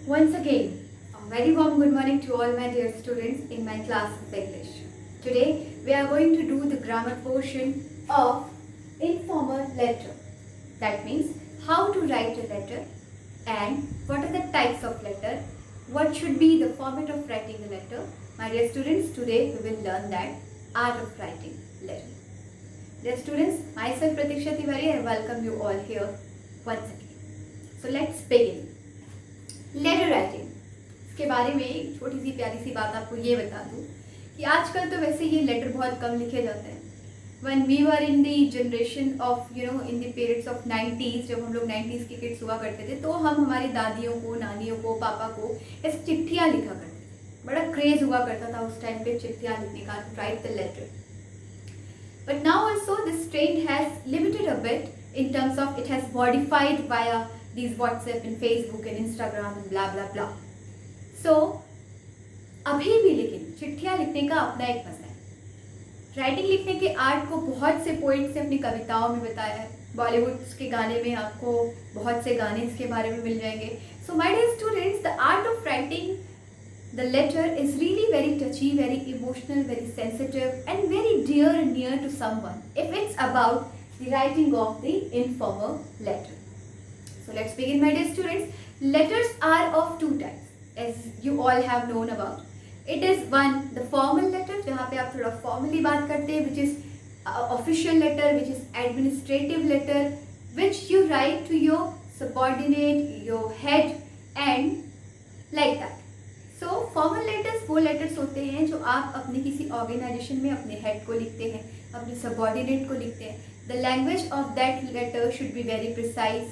Once again, a very warm good morning to all my dear students in my class of English. Today, we are going to do the grammar portion of informal letter. That means how to write a letter and what are the types of letter, what should be the format of writing a letter. My dear students, today we will learn that art of writing letter. Dear students, myself Pratiksha Tiwari, I welcome you all here once again. So let's begin. Letter writing, इसके बारे में एक छोटी सी प्यारी सी बात आपको ये बता दूं कि आजकल तो वैसे ये लेटर बहुत कम लिखे जाते हैं. When we were in the generation of in the periods of 90s, जब हम लोग 90s के किड्स हुआ करते थे तो हम हमारी दादियों को, नानियों को, पापा को ऐसे चिट्ठियाँ लिखा करते थे. बड़ा क्रेज हुआ करता था उस टाइम पे चिट्ठियाँ लिखने का, write the letter. But now also this trend has limited a bit in terms of it has modified via these WhatsApp and Facebook and Instagram and blah blah blah. So अभी भी लेकिन चिट्ठियाँ लिखने का अपना एक मजा है. राइटिंग लिखने के आर्ट को बहुत से पोइट्स ने अपनी कविताओं में बताया है. बॉलीवुड के गाने में आपको बहुत से गाने इसके बारे में मिल जाएंगे. So my dear students, the art of writing the letter is really very touchy, very emotional, very sensitive and very dear and near to someone if it's about the writing of the informal letter. So let's begin, my dear students. Letters are of two types, as you all have known about. It is one, the formal letter, जहाँ पे आप थोड़ा formally बात करते हैं, which is official letter, which is administrative letter, which you write to your subordinate, your head and like that. So formal letters वो letters होते हैं जो आप अपने किसी ऑर्गेनाइजेशन में अपने हेड को लिखते हैं, अपने सबऑर्डिनेट को लिखते हैं. The language of that letter should be very precise,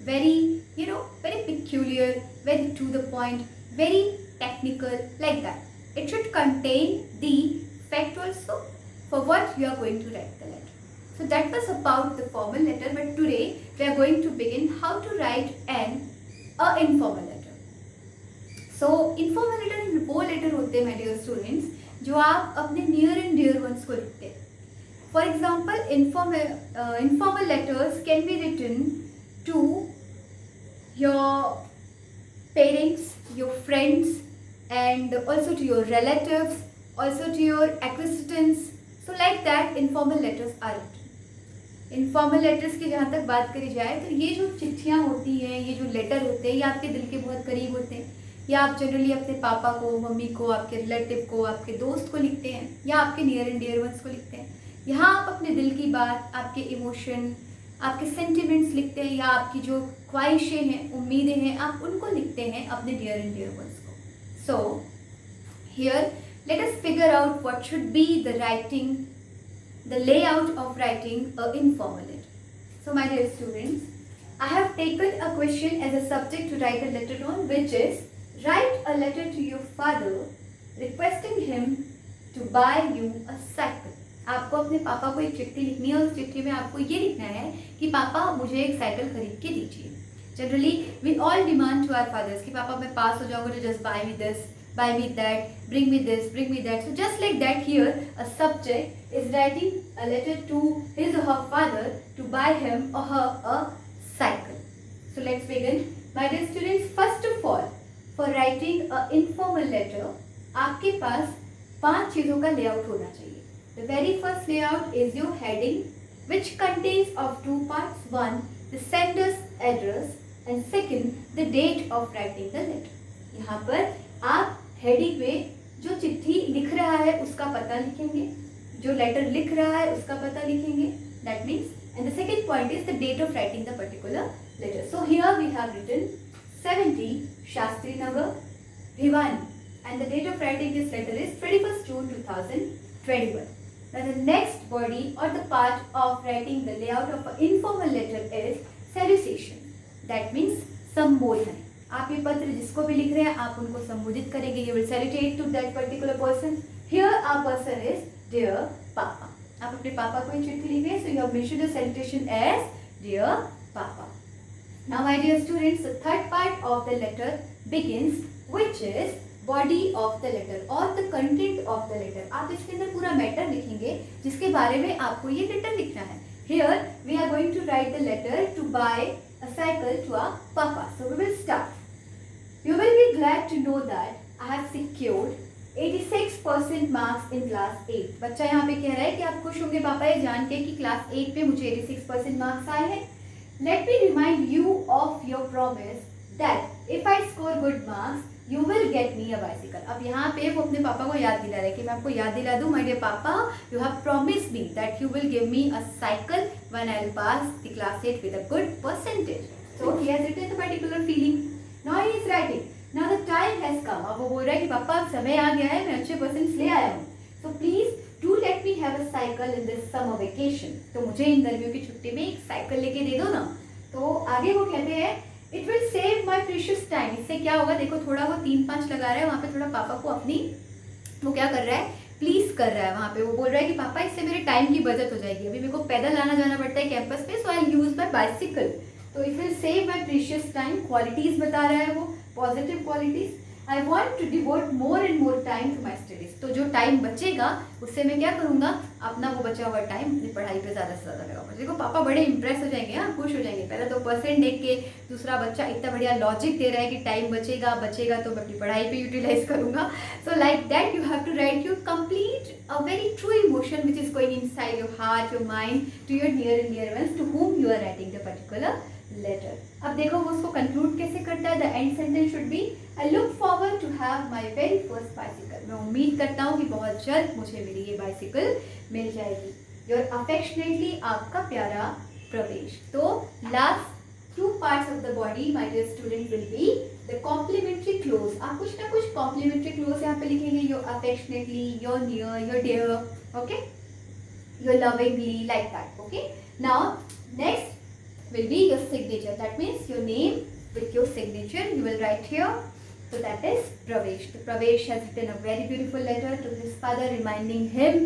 very very peculiar, very to the point, very technical, like that. It should contain the fact also for what you are going to write the letter. So that was about the formal letter, but today we are going to begin how to write an informal letter. So informal letter वो letter होते हैं, my dear students, जो आप अपने near and dear ones को लिखते हैं. For example, informal letters can be written to your parents, your friends and also to your relatives, also to your acquaintances. So like that informal letters are written. Informal letters की जहाँ तक बात करी जाए तो ये जो चिट्ठियाँ होती हैं, ये जो लेटर होते हैं, ये आपके दिल के बहुत करीब होते हैं. या आप जनरली अपने पापा को, मम्मी को, आपके रिलेटिव को, आपके दोस्त को लिखते हैं, या आपके नियर एंड डियर वंस को लिखते हैं. यहाँ आप अपने दिल की बात, आपके इमोशन, आपके सेंटिमेंट्स लिखते हैं, या आपकी जो ख्वाहिशें हैं, उम्मीदें हैं, आप उनको लिखते हैं अपने नियर एंड डियर वंस को. So here let us figure out what should be the writing, the layout of writing a informal letter. So my dear students, I have taken a question as a subject to write a letter on, which is write a letter to your father requesting him to buy you a cycle. आपको अपने पापा को एक चिट्ठी लिखनी है और उस चिट्ठी में आपको ये लिखना है कि पापा मुझे एक साइकिल खरीद के दीजिए. Generally we all demand to our fathers कि पापा मैं पास हो जाऊंगा तो just buy me this, buy me that, bring me this, bring me that. So just like that here a subject is writing a letter to his or her father to buy him or her a cycle. So let's begin. My dear students, first of all, for writing a informal letter, आपके पास 5 चीज़ों का layout होना चाहिए. The very first layout is your heading, which contains of 2 parts. One, the sender's address, and second, the date of writing the letter. यहाँ पर आप heading में जो चिट्ठी लिख रहा है उसका पता लिखेंगे, जो letter लिख रहा है उसका पता लिखेंगे. That means, and the second point is the date of writing the particular letter. So here we have written 70 Shastri Nagar, Bhiwani, and the date of writing this letter is 21st June 2021. Now the next body or the part of writing the layout of an informal letter is salutation. That means संबोधन. आप ये पत्र जिसको भी लिख रहे हैं आप उनको संबोधित करेंगे. You will salutate to that particular person. Here our person is dear Papa. आप अपने पापा को ही चिट्ठी लिख रहे हैं, so you have mentioned the salutation as dear Papa. Now my dear students, the third part of the letter begins, which is body of the letter or the content of the letter. आप इसके अंदर पूरा matter लिखेंगे जिसके बारे में आपको ये लेटर लिखना है. Here we are going to write the letter to buy a cycle to our papa. So we will start. You will glad to know that I have secured 86% marks in class 8. बच्चा यहाँ पे कह रहा है कि आप खुश होंगे पापा ये जान के कि क्लास 8 पे मुझे 86% मार्क्स आए हैं. Let me remind you of your promise that if I score good marks, you will get me a bicycle. अब यहाँ पे वो अपने पापा को याद दिला रहे हैं कि मैं आपको याद दिला दूँ, my dear papa, you have promised me that you will give me a cycle when I will pass the class 8 with a good percentage. So he has written the particular feeling. Now he is writing. Now the time has come. अब वो बोल रहा है कि पापा अब समय आ गया है, मैं अच्छे परसेंट्स ले आया हूँ. So please do let me have a cycle in this summer vacation. तो मुझे इन गर्मियों की छुट्टी में एक साइकिल लेके दे दो ना. तो आगे वो कहते हैं it will save my precious time. इससे क्या होगा, देखो थोड़ा वो 3-5 लगा रहा है वहाँ पे, थोड़ा पापा को अपनी वो क्या कर रहा है, प्लीज कर रहा है. वहाँ पे वो बोल रहा है कि पापा इससे मेरे टाइम की बचत हो जाएगी. अभी मेरे को पैदल आना जाना पड़ता है कैंपस पे, so I use my bicycle. तो it will save my precious time. Qualities बता रहा है वो, positive qualities. I want to devote more and more time to my studies. तो जो टाइम बचेगा उससे मैं क्या करूँगा, अपना वो बचा हुआ टाइम अपनी पढ़ाई पे ज़्यादा से ज़्यादा लगाऊंगा. देखो पापा बड़े इंप्रेस हो जाएंगे, हाँ खुश हो जाएंगे. पहले तो परसेंट देख के, दूसरा बच्चा इतना बढ़िया लॉजिक दे रहा है कि टाइम बचेगा तो मैं अपनी पढ़ाई पे यूटिलाइज करूँगा. So like that you have to write you complete a very true emotion which is going inside your heart, your mind, to your near and dear ones to whom you are writing the particular letter. अब देखो वो उसको conclude कैसे करता है. The end sentence should be I look forward to have my very first bicycle. मैं उम्मीद करता हूँ कि बहुत जल्द मुझे मेरी ये बाइसिकल मिल जाएगी. योर अफेक्शनेटली आपका प्यारा प्रवेश. तो last 2 parts of the body my dear student will be the complimentary clause. आप कुछ ना कुछ complimentary clause यहाँ पे लिखेंगे. your affectionately, your near, your dear, okay, your lovingly, like that. Okay, now next will be your signature. That means your name with your signature you will write here. So that is Pravesh. So Pravesh has written a very beautiful letter to his father reminding him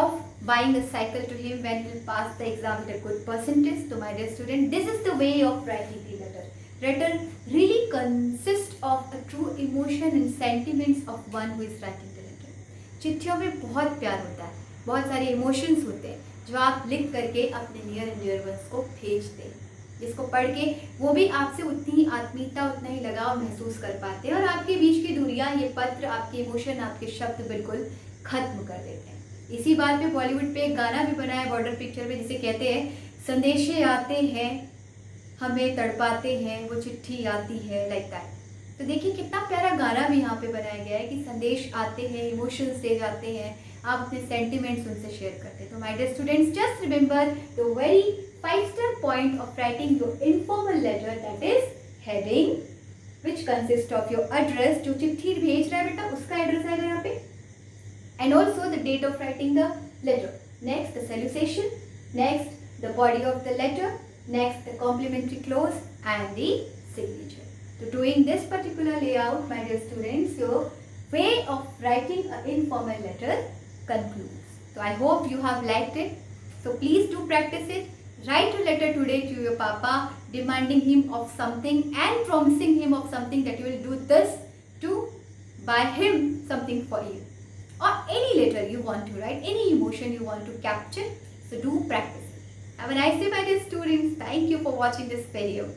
of buying a cycle to him when he will pass the exam with a good percentage. So my dear student, this is the way of writing the letter. Letter really consists of a true emotion and sentiments of one who is writing the letter. चिट्ठियों में बहुत प्यार होता है, बहुत सारे emotions होते हैं जो आप लिख करके अपने नियर एंड डियर वंस को भेजते हैं, जिसको पढ़ के वो भी आपसे उतनी ही आत्मीयता, उतना ही लगाव महसूस कर पाते हैं. और आपके बीच की दूरियां, ये पत्र, आपके इमोशन, आपके शब्द बिल्कुल खत्म कर देते हैं. इसी बात पे बॉलीवुड पे एक गाना भी बना है बॉर्डर पिक्चर में, जिसे कहते हैं संदेशे आते हैं हमें तड़पाते हैं वो चिट्ठी आती है, लाइक दैट. तो देखिए कितना प्यारा गाना भी यहाँ पे बनाया गया है कि संदेश आते हैं, इमोशंस दे जाते हैं, आप अपने सेंटिमेंट्स उनसे शेयर करते हैं. तो my dear students, just remember the very 5-star point of writing your informal letter, that is heading which consists of your address. जो चिट्ठी भेज रहा है बेटा उसका एड्रेस आएगा यहाँ पे, and also the date of writing the letter. Next the salutation, next the body of the letter, next the complimentary clause and the signature. So doing this particular layout, my dear students, your way of writing an informal letter concludes. So I hope you have liked it. So please do practice it. Write a letter today to your papa demanding him of something and promising him of something, that you will do this to buy him something for you, or any letter you want to write, any emotion you want to capture. So do practice it. Have a nice day my dear students. Thank you for watching this video.